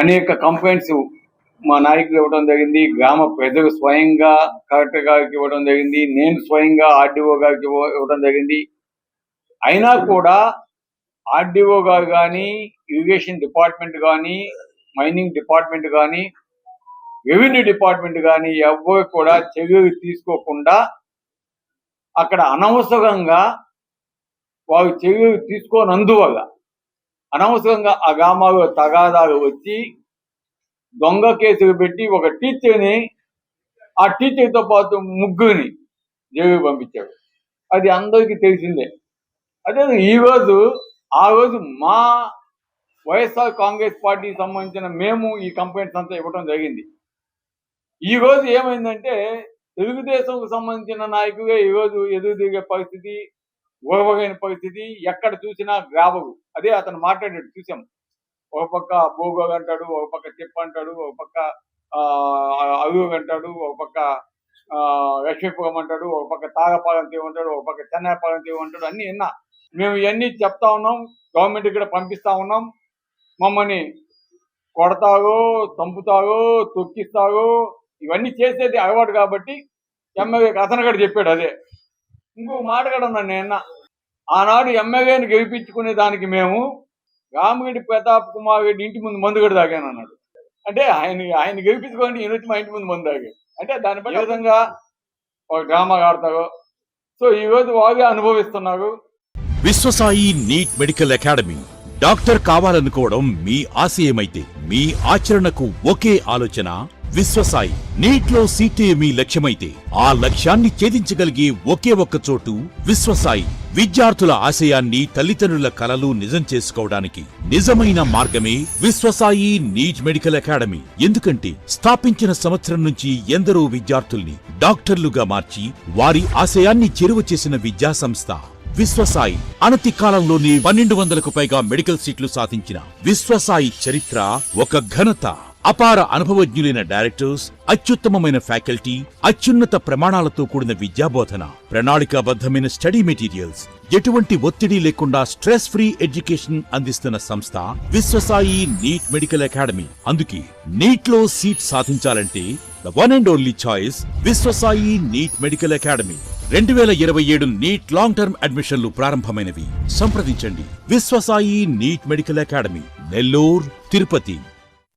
అనేక కంప్లైంట్స్ మా నాయకులు ఇవ్వడం జరిగింది, గ్రామ ప్రజలు స్వయంగా కలెక్టర్ గారికి ఇవ్వడం జరిగింది, నేను స్వయంగా ఆర్డీఓ గారికి ఇవ్వడం జరిగింది. అయినా కూడా ఆర్డీఓ గారు కానీ, ఇరిగేషన్ డిపార్ట్మెంట్ కానీ, మైనింగ్ డిపార్ట్మెంట్ కానీ, రెవెన్యూ డిపార్ట్మెంట్ కానీ ఎవరు కూడా చర్యలు తీసుకోకుండా అక్కడ అనవసరంగా వారు చర్యలు తీసుకోనందువల్ల అనవసరంగా ఆ గ్రామాల్లో తగాదాలు వచ్చి దొంగ కేసులు పెట్టి ఒక టీచర్ని, ఆ టీచర్తో పాటు ముగ్గురిని జైలుకు పంపించారు. అది అందరికీ తెలిసిందే. అదే ఆ రోజు మా వైఎస్ఆర్ కాంగ్రెస్ పార్టీకి సంబంధించిన మేము ఈ కంప్లైంట్స్ అంతా ఇవ్వడం జరిగింది. ఈ రోజు ఏమైందంటే తెలుగుదేశంకు సంబంధించిన నాయకులే ఈరోజు ఎదురు తిరిగే పరిస్థితి, ఓర్వగైన పరిస్థితి, ఎక్కడ చూసినా గ్రాబరు. అదే అతను మాట్లాడాడు, చూసాం. ఒక పక్క భూగోళ అంటాడు, ఒక పక్క చెప్పు అంటాడు, ఒక పక్క అరుగు అంటాడు, ఒక పక్క లక్ష్మీపురం అంటాడు, ఒక పక్క తాగపాలెం తీయమంటాడు, ఒక పక్క చెన్నైపాలెం తీయమంటాడు. అన్నీ విన్నా. మేము ఇవన్నీ చెప్తా ఉన్నాం, గవర్నమెంట్ ఇక్కడ పంపిస్తా ఉన్నాం. మమ్మల్ని కొడతారో, చంపుతారో, తొక్కిస్తారో, ఇవన్నీ చేసేది అలవాటు కాబట్టి ఎమ్మెల్యేకి అతను కూడా చెప్పాడు. అదే ఇంకొక మాట కూడా ఉన్నాను నేను. ఆనాడు ఎమ్మెల్యేని గెలిపించుకునే దానికి మేము రామిరెడ్డి ప్రతాప్ కుమార్ రెడ్డి ఇంటి ముందు మందు కూడా తాగాను అన్నాడు. అంటే ఆయన గెలిపించుకోండి, ఈయన వచ్చి మా ఇంటి ముందు మందు తాగాడు. అంటే దాని బట్టి విధంగా ఒక డ్రామా ఆడతారు. సో ఈ రోజు వాగే అనుభవిస్తున్నారు. Vishwasai NEET medical academy. Doctor కావాలనుకోవడం మీ ఆశయమైతే మీ ఆచరణకు ఒకే ఆలోచన విశ్వసాయి. నీట్ లో సీటే మీ లక్ష్యమైతే ఆ లక్ష్యాన్ని ఛేదించగలిగే ఒకే ఒక్క చోటు విశ్వసాయి. విద్యార్థుల ఆశయాన్ని, తల్లిదండ్రుల కలలు నిజం చేసుకోవడానికి నిజమైన మార్గమే విశ్వసాయి నీట్ మెడికల్ అకాడమీ. ఎందుకంటే స్థాపించిన సంవత్సరం నుంచి ఎందరో విద్యార్థుల్ని డాక్టర్లుగా మార్చి వారి ఆశయాన్ని చేరువ చేసిన విద్యా సంస్థ విశ్వసాయి. అనతి కాలంలోనే 1200కు పైగా మెడికల్ సీట్లు సాధించిన విశ్వసాయి చరిత్ర ఒక ఘనత. అపార అనుభవజ్ఞులైన డైరెక్టర్స్, అత్యుత్తమమైన ఫ్యాకల్టీ, అత్యున్నత ప్రమాణాలతో కూడిన విద్యాబోధన, ప్రణాళికాబద్ధమైన స్టడీ మెటీరియల్స్, ఎటువంటి ఒత్తిడి లేకుండా స్ట్రెస్ ఫ్రీ ఎడ్యుకేషన్ అందిస్తున్న సంస్థ విశ్వసాయి నీట్ మెడికల్ అకాడమీ. అందుకే నీట్ లో సీట్ సాధించాలంటే the one and only choice Viswasai NEET medical academy. 2027 NEET long term అడ్మిషన్లు ప్రారంభమైనవి. సంప్రదించండి Viswasai NEET medical academy, Nellore, Tirupati.